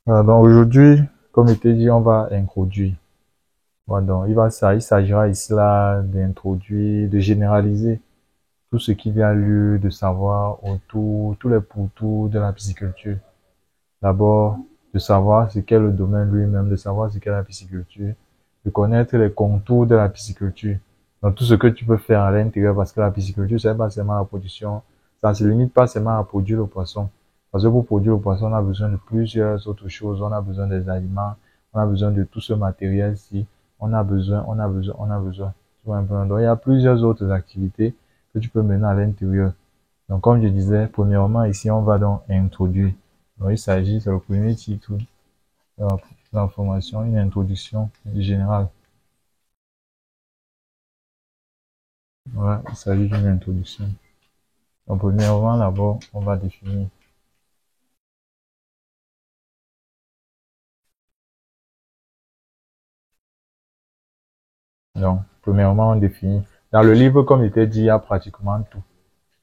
Donc aujourd'hui, comme je t'ai dit, on va introduire. Voilà, donc il s'agira ici là d'introduire, de généraliser tout ce qu'il y a lieu de savoir autour, tous les pourtours de la pisciculture. D'abord, de savoir ce qu'est le domaine lui-même, de savoir ce qu'est la pisciculture, de connaître les contours de la pisciculture. Donc tout ce que tu peux faire à l'intérieur, parce que la pisciculture, c'est pas seulement la production, ça ne se limite pas seulement à produire le poisson. Parce que pour produire le poisson, on a besoin de plusieurs autres choses. On a besoin des aliments, on a besoin de tout ce matériel-ci. On a besoin. Tu vois un peu. Donc il y a plusieurs autres activités que tu peux mener à l'intérieur. Donc, comme je disais, premièrement, ici, on va donc introduire. Donc, il s'agit, c'est le premier titre de l'information, une introduction générale. Voilà, il s'agit d'une introduction. Donc, premièrement, d'abord, on va définir. Donc, premièrement, on définit. Dans le livre, comme je t'ai dit, il y a pratiquement tout.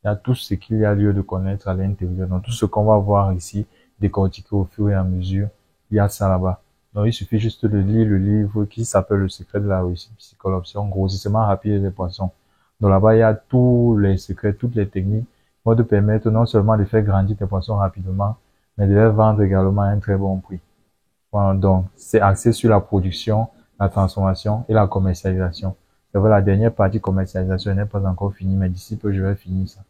Il y a tout ce qu'il y a lieu de connaître à l'intérieur. Donc, tout ce qu'on va voir ici, décortiquer au fur et à mesure, il y a ça là-bas. Donc, il suffit juste de lire le livre qui s'appelle Le secret de la réussite psychologique, option grossissement rapide des poissons. Donc, là-bas, il y a tous les secrets, toutes les techniques qui vont te permettre non seulement de faire grandir tes poissons rapidement, mais de les vendre également à un très bon prix. Voilà, donc, c'est axé sur la production, la transformation et la commercialisation. C'est vrai, la dernière partie commercialisation n'est pas encore finie, mais d'ici peu, je vais finir ça.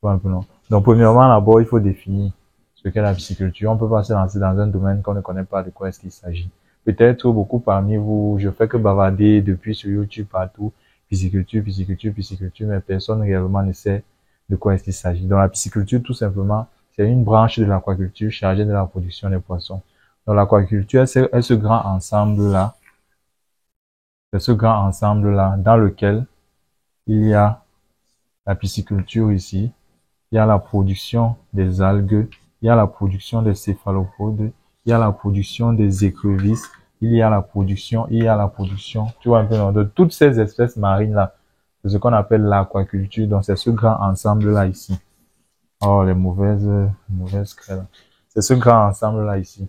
Ouais, un peu non. Donc, premièrement, d'abord, il faut définir ce qu'est la pisciculture. On peut pas se lancer dans un domaine qu'on ne connaît pas de quoi est-ce qu'il s'agit. Peut-être beaucoup parmi vous, je fais que bavarder depuis sur YouTube partout, pisciculture, pisciculture, pisciculture, mais personne réellement ne sait de quoi est-ce qu'il s'agit. Donc, la pisciculture, tout simplement, c'est une branche de l'aquaculture chargée de la production des poissons. Donc, l'aquaculture, c'est ce grand ensemble-là, c'est ce grand ensemble-là dans lequel il y a la pisciculture ici, il y a la production des algues, il y a la production des céphalopodes, il y a la production des écrevisses, il y a la production, tu vois un peu, non, de toutes ces espèces marines-là. C'est ce qu'on appelle l'aquaculture. Donc, c'est ce grand ensemble-là ici. Oh, les mauvaises crêles. C'est ce grand ensemble-là ici,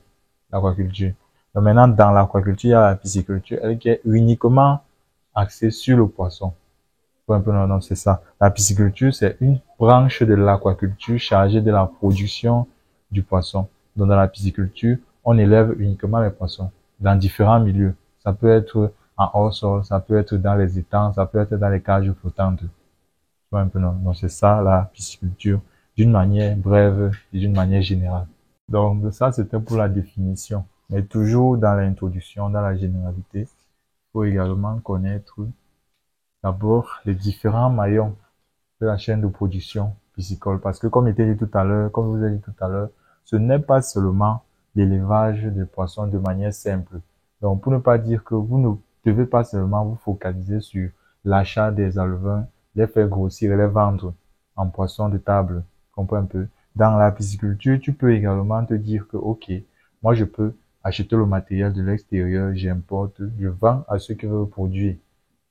l'aquaculture. Donc, maintenant, dans l'aquaculture, il y a la pisciculture, elle qui est uniquement axée sur le poisson. Ouais, un peu, non, non, c'est ça. La pisciculture, c'est une branche de l'aquaculture chargée de la production du poisson. Donc, dans la pisciculture, on élève uniquement les poissons dans différents milieux. Ça peut être en hors-sol, ça peut être dans les étangs, ça peut être dans les cages flottantes. Ouais, un peu, non. Donc, c'est ça, la pisciculture, d'une manière brève et d'une manière générale. Donc, ça, c'était pour la définition. Mais toujours dans l'introduction, dans la généralité, il faut également connaître d'abord les différents maillons de la chaîne de production piscicole. Parce que comme je dit tout à l'heure, comme je vous ai dit tout à l'heure, ce n'est pas seulement l'élevage des poissons de manière simple. Donc, pour ne pas dire que vous ne devez pas seulement vous focaliser sur l'achat des alevins, les faire grossir et les vendre en poissons de table. Comprends un peu. Dans la pisciculture, tu peux également te dire que, OK, moi, je peux acheter le matériel de l'extérieur, j'importe, je vends à ceux qui veulent produire.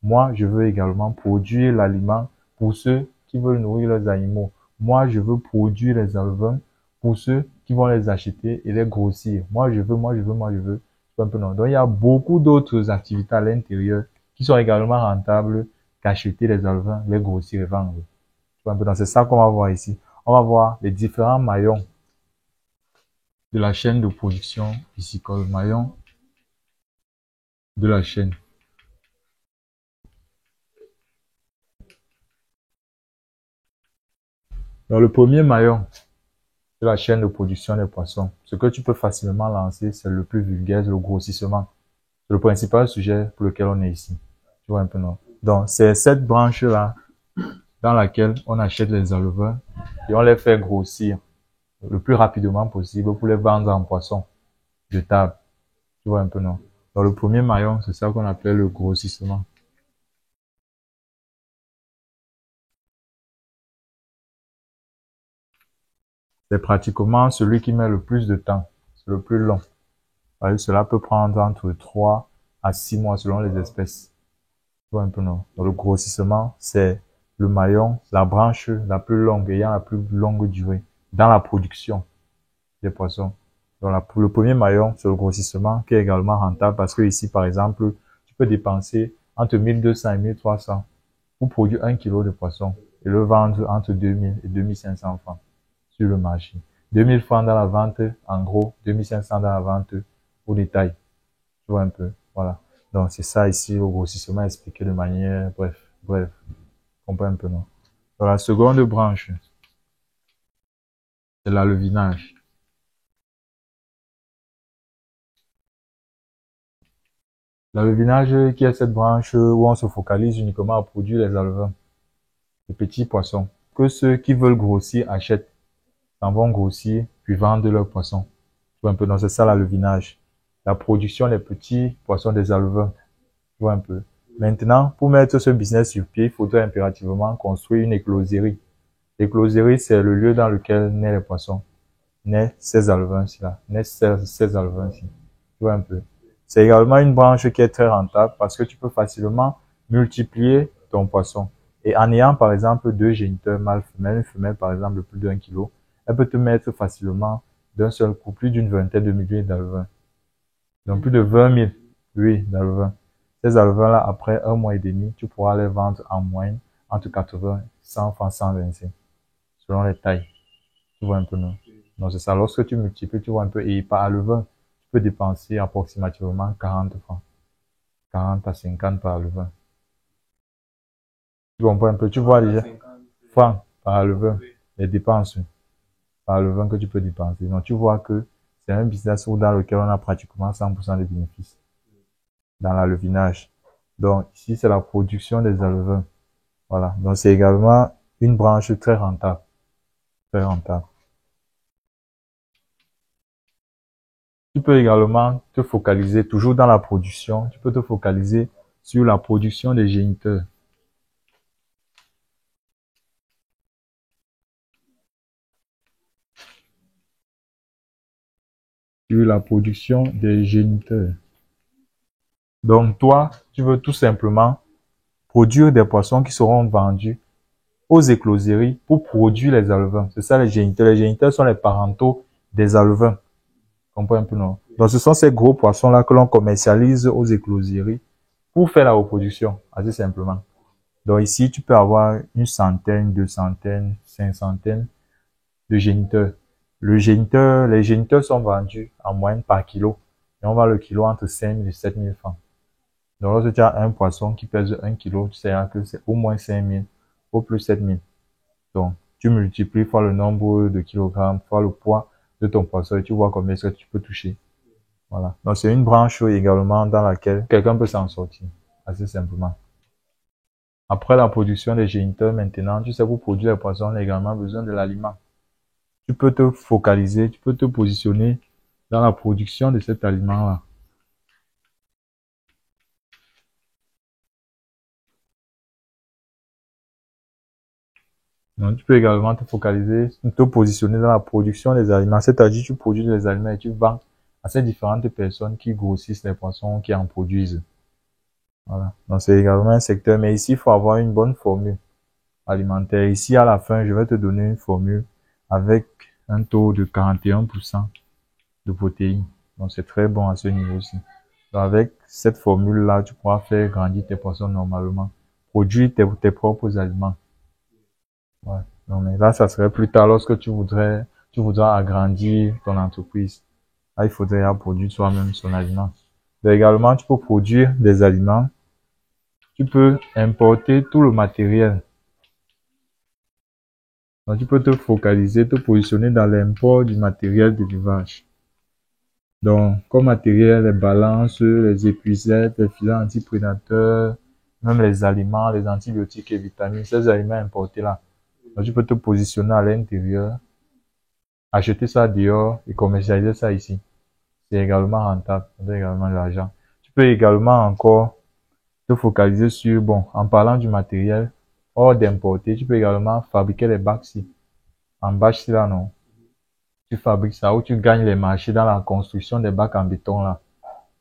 Moi, je veux également produire l'aliment pour ceux qui veulent nourrir leurs animaux. Moi, je veux produire les alevins pour ceux qui vont les acheter et les grossir. Moi, je veux, moi, je veux, moi, je veux. C'est un peu non. Donc, il y a beaucoup d'autres activités à l'intérieur qui sont également rentables qu'acheter les alevins, les grossir et vendre. C'est un peu non. C'est ça qu'on va voir ici. On va voir les différents maillons de la chaîne de production piscicole, maillons de la chaîne. Donc, le premier maillon de la chaîne de production des poissons. Ce que tu peux facilement lancer, c'est le plus vulgaire, le grossissement. C'est le principal sujet pour lequel on est ici. Tu vois un peu, non? Donc, c'est cette branche-là dans laquelle on achète les éleveurs et on les fait grossir le plus rapidement possible pour les vendre en poissons de table. Tu vois un peu, non? Donc, le premier maillon, c'est ça qu'on appelle le grossissement. C'est pratiquement celui qui met le plus de temps. C'est le plus long. Cela peut prendre entre 3 à 6 mois selon les espèces. Tu vois un peu, non? Donc, le grossissement, c'est le maillon, la branche la plus longue, ayant la plus longue durée dans la production des poissons. Donc, le premier maillon, c'est le grossissement qui est également rentable parce que ici, par exemple, tu peux dépenser entre 1200 et 1300 pour produire 1 kilo de poisson et le vendre entre 2000 et 2500 francs sur le marché. 2000 francs dans la vente, en gros, 2500 dans la vente au détail. Tu vois un peu, voilà. Donc, c'est ça ici, le grossissement expliqué de manière, bref, comprends un peu, non? Dans la seconde branche, c'est l'alevinage. L'alevinage qui est cette branche où on se focalise uniquement à produire les alevins, les petits poissons, que ceux qui veulent grossir achètent, en vont grossir, puis vendent leurs poissons. Tu vois un peu, donc c'est ça l'alevinage. La production des petits poissons des alevins. Tu vois un peu. Maintenant, pour mettre ce business sur pied, il faudrait impérativement construire une écloserie. L'écloserie, c'est le lieu dans lequel naissent les poissons, naissent ces alevins-ci là, naissent ces alevins-ci. Tu vois un peu. C'est également une branche qui est très rentable parce que tu peux facilement multiplier ton poisson. Et en ayant par exemple deux géniteurs mâle-femelle, une femelle par exemple de plus d'1 kilo, elle peut te mettre facilement d'un seul coup plus d'une vingtaine de milliers d'alevins. Donc plus de 20 000, oui, d'alevins. Ces alevins-là, après 1 mois et demi, tu pourras les vendre en moyenne entre 80, 100 francs, 125, selon les tailles. Tu vois un peu, non? Donc c'est ça. Lorsque tu multiplies, tu vois un peu, et par alevin, tu peux dépenser approximativement 40 francs. 40 à 50 par alevin. Tu comprends un peu, tu vois déjà, francs par alevin, les dépenses par alevin que tu peux dépenser. Donc tu vois que c'est un business dans lequel on a pratiquement 100% de bénéfices dans l'alevinage. Donc ici, c'est la production des alevins. Voilà. Donc c'est également une branche très rentable. Très rentable. Tu peux également te focaliser, toujours dans la production, tu peux te focaliser sur la production des géniteurs. Sur la production des géniteurs. Donc toi, tu veux tout simplement produire des poissons qui seront vendus aux écloseries pour produire les alevins. C'est ça les géniteurs. Les géniteurs sont les parentaux des alevins. Comprends un peu, non? Donc ce sont ces gros poissons-là que l'on commercialise aux écloseries pour faire la reproduction, assez simplement. Donc ici, tu peux avoir une centaine, deux centaines, cinq centaines de géniteurs. Les géniteurs sont vendus en moyenne par kilo. Et on vend le kilo entre 5 000 et 7 000 francs. Donc lorsque tu as un poisson qui pèse 1 kilo, tu sais que c'est au moins 5 000, au plus 7 000. Donc tu multiplies fois le nombre de kilogrammes, fois le poids de ton poisson et tu vois combien est-ce que tu peux toucher. Voilà. Donc c'est une branche également dans laquelle quelqu'un peut s'en sortir, assez simplement. Après la production des géniteurs, maintenant, tu sais, pour produire les poissons, on a également besoin de l'aliment. Tu peux te focaliser, tu peux te positionner dans la production de cet aliment-là. Donc, tu peux également te focaliser, te positionner dans la production des aliments. C'est-à-dire, tu produis des aliments et tu vends à ces différentes personnes qui grossissent les poissons, qui en produisent. Voilà. Donc, c'est également un secteur. Mais ici, il faut avoir une bonne formule alimentaire. Ici, à la fin, je vais te donner une formule avec un taux de 41% de protéines. Donc, c'est très bon à ce niveau-ci. Donc, avec cette formule-là, tu pourras faire grandir tes poissons normalement. Produire tes propres aliments. Ouais. Non, mais là, ça serait plus tard lorsque tu voudras agrandir ton entreprise. Là, il faudrait produire toi-même son aliment. Donc, également, tu peux produire des aliments. Tu peux importer tout le matériel. Donc, tu peux te focaliser, te positionner dans l'import du matériel d'élevage. Donc, comme matériel, les balances, les épuisettes, les filets antiprédateurs, même les aliments, les antibiotiques et vitamines, ces aliments importés-là. Donc, tu peux te positionner à l'intérieur, acheter ça dehors et commercialiser ça ici. C'est également rentable, c'est également de l'argent. Tu peux également encore te focaliser sur, bon, en parlant du matériel, hors d'importer, tu peux également fabriquer les bacs-ci. En bâche là, non. Tu fabriques ça ou tu gagnes les marchés dans la construction des bacs en béton là.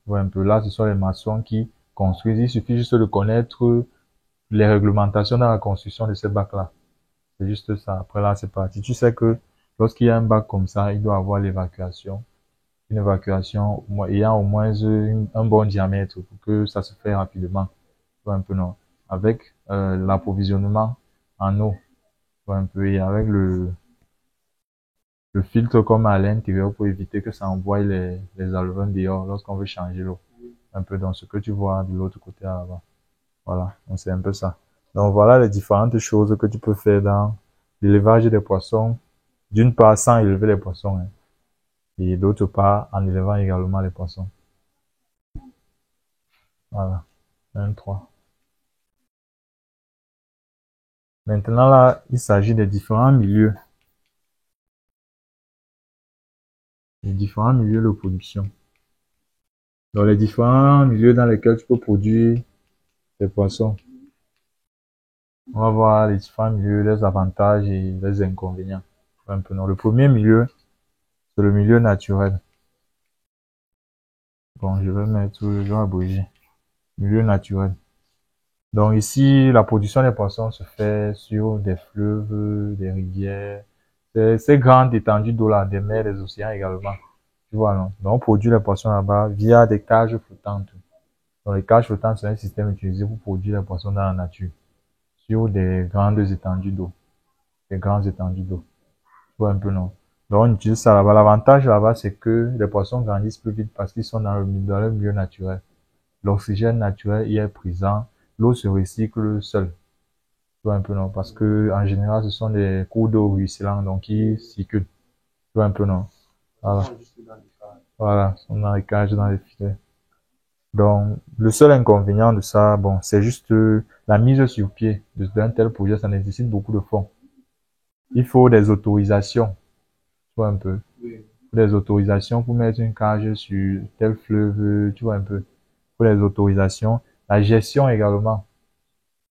Ouais, un peu là, ce sont les maçons qui construisent. Il suffit juste de connaître les réglementations dans la construction de ces bacs-là. C'est juste ça. Après là, c'est parti. Tu sais que lorsqu'il y a un bac comme ça, il doit avoir l'évacuation. une évacuation ayant au moins un bon diamètre pour que ça se fait rapidement. Tu vois un peu, non? Avec l'approvisionnement en eau, tu vois un peu, et avec le filtre comme à l'intérieur pour éviter que ça envoie les alvéoles dehors lorsqu'on veut changer l'eau. Un peu dans ce que tu vois de l'autre côté là-bas. Voilà, donc c'est un peu ça. Donc voilà les différentes choses que tu peux faire dans l'élevage des poissons. D'une part, sans élever les poissons, hein, et d'autre part, en élevant également les poissons. Voilà, 3. Maintenant là, il s'agit des différents milieux. Les différents milieux de production. Donc les différents milieux dans lesquels tu peux produire des poissons. On va voir les différents milieux, les avantages et les inconvénients. Un peu, non. Le premier milieu, c'est le milieu naturel. Bon, je vais mettre, je vais abréger. Milieu naturel. Donc ici, la production des poissons se fait sur des fleuves, des rivières, ces grandes étendues d'eau là, des mers, des océans également. Tu vois, non? Donc on produit les poissons là-bas via des cages flottantes. Donc les cages flottantes, c'est un système utilisé pour produire les poissons dans la nature, sur des grandes étendues d'eau, des grandes étendues d'eau. Tu vois un peu, non? Donc on utilise ça là-bas. L'avantage là-bas, c'est que les poissons grandissent plus vite parce qu'ils sont dans le milieu naturel. L'oxygène naturel y est présent, l'eau se recycle seule. Tu vois un peu, non? Parce que, en général, ce sont des cours d'eau ruisselants, donc qui circulent. Tu vois un peu, non? Voilà. Voilà, on a les cages dans les filets. Donc, le seul inconvénient de ça, bon, c'est juste la mise sur pied d'un tel projet, ça nécessite beaucoup de fonds. Il faut des autorisations, tu vois un peu. Des autorisations pour mettre une cage sur tel fleuve, tu vois un peu. Pour les autorisations. La gestion également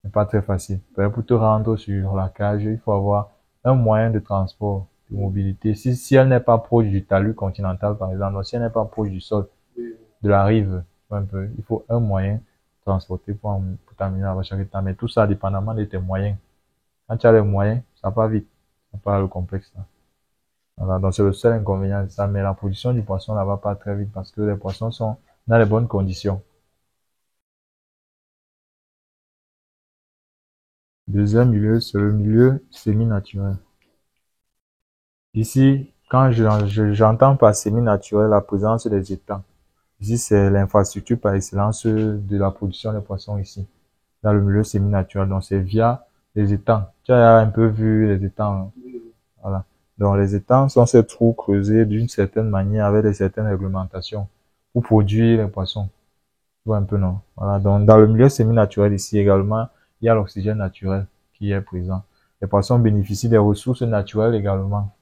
n'est pas très facile. Pour te rendre sur la cage, il faut avoir un moyen de transport, de mobilité. Si elle n'est pas proche du talus continental, par exemple, si elle n'est pas proche du sol, de la rive, un peu, il faut un moyen de transporter pour t'amener à chaque temps. Mais tout ça, dépendamment de tes moyens. Quand tu as les moyens, ça part vite. Ça part le complexe, là. Voilà, donc c'est le seul inconvénient de ça. Mais la production du poisson là va pas très vite parce que les poissons sont dans les bonnes conditions. Deuxième milieu, c'est le milieu semi-naturel. Ici, quand j'entends par semi-naturel la présence des étangs. Ici, c'est l'infrastructure par excellence de la production des poissons ici, dans le milieu semi-naturel. Donc, c'est via les étangs. Tu as un peu vu les étangs, hein? Voilà. Donc, les étangs sont ces trous creusés d'une certaine manière avec des certaines réglementations pour produire les poissons. Tu vois un peu, non? Voilà. Donc, dans le milieu semi-naturel ici également, il y a l'oxygène naturel qui est présent. Les poissons bénéficient des ressources naturelles également.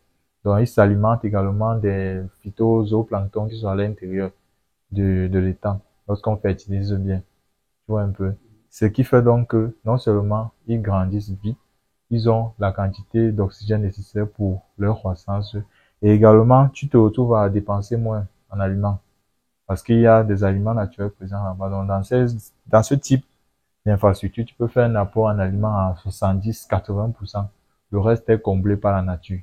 Donc, ils s'alimentent également des phytozooplanctons qui sont à l'intérieur de l'étang lorsqu'on fertilise bien. Tu vois un peu. Ce qui fait donc que non seulement ils grandissent vite, ils ont la quantité d'oxygène nécessaire pour leur croissance et également tu te retrouves à dépenser moins en aliments parce qu'il y a des aliments naturels présents là-bas. Donc dans ce type d'infrastructure, tu peux faire un apport en aliments à 70-80%. Le reste est comblé par la nature.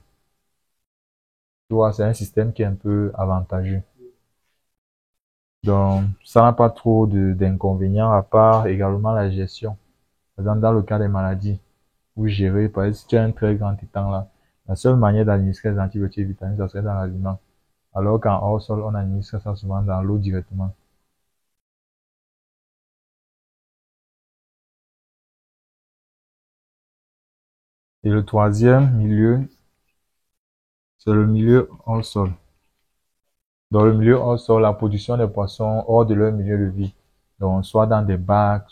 Tu vois, c'est un système qui est un peu avantageux. Donc, ça n'a pas trop d'inconvénients à part également la gestion. Par exemple, dans le cas des maladies, vous gérez, par exemple, si tu as un très grand étang là, la seule manière d'administrer les antibiotiques et vitamines, ça serait dans l'aliment. Alors qu'en hors sol, on administre ça souvent dans l'eau directement. Et le troisième milieu, c'est le milieu hors sol. Dans le milieu hors sol, la production des poissons hors de leur milieu de vie. Donc, soit dans des bacs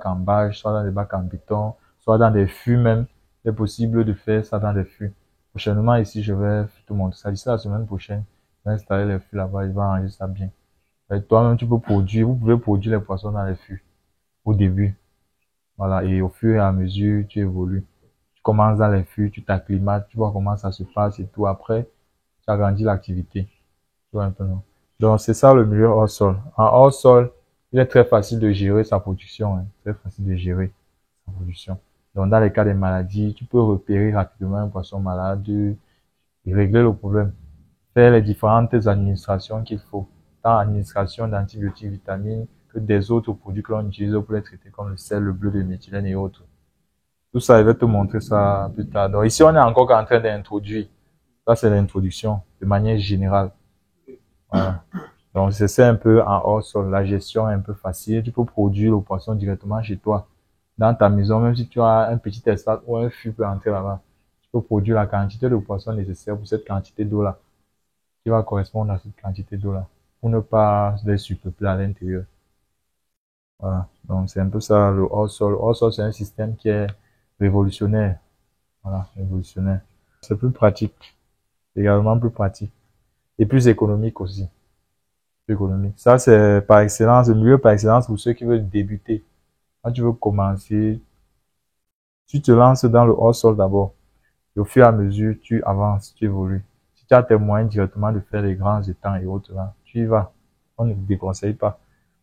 en bâche, soit dans des bacs en béton, soit dans des fûts même. C'est possible de faire ça dans des fûts. Prochainement, ici, je vais te montrer ça. D'ici la semaine prochaine, je vais installer les fûts là-bas, il va arranger ça bien. Et toi-même, tu peux produire, vous pouvez produire les poissons dans les fûts. Au début. Voilà. Et au fur et à mesure, tu évolues. Tu commences dans les fûts, tu t'acclimates, tu vois comment ça se passe et tout. Après, tu agrandis l'activité. Tu vois un peu, non? Donc, c'est ça le milieu hors sol. En hors sol, il est très facile de gérer sa production, hein. Très facile de gérer sa production. Donc, dans les cas des maladies, tu peux repérer rapidement un poisson malade et régler le problème. faire les différentes administrations qu'il faut. Tant administration d'antibiotiques, vitamines, que des autres produits que l'on utilise pour les traiter, comme le sel, le bleu de méthylène et autres. Tout ça, je vais te montrer ça plus tard. Donc ici, on est encore en train d'introduire. Ça, c'est l'introduction, de manière générale. Voilà. Donc, c'est ça un peu en hors sol. La gestion est un peu facile. Tu peux produire le poisson directement chez toi, dans ta maison, même si tu as un petit espace ou un fût peut entrer là-bas. Tu peux produire la quantité de poisson nécessaire pour cette quantité d'eau-là, qui va correspondre à cette quantité d'eau-là, pour ne pas les surpeupler à l'intérieur. Voilà. Donc, c'est un peu ça, le hors sol. Le hors sol, c'est un système qui est révolutionnaire. Voilà, révolutionnaire. C'est plus pratique. Également plus pratique. Et plus économique aussi. Plus économique. Ça, c'est par excellence, le mieux par excellence pour ceux qui veulent débuter. Quand tu veux commencer, tu te lances dans le hors-sol d'abord. Et au fur et à mesure, tu avances, tu évolues. Si tu as tes moyens directement de faire les grands étangs et autres là, tu y vas. On ne te déconseille pas.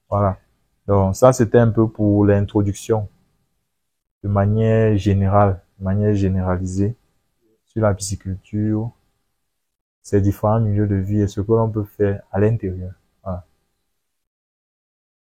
Voilà. Donc, ça, c'était un peu pour l'introduction. De manière générale, de manière généralisée, sur la pisciculture, ces différents milieux de vie et ce que l'on peut faire à l'intérieur.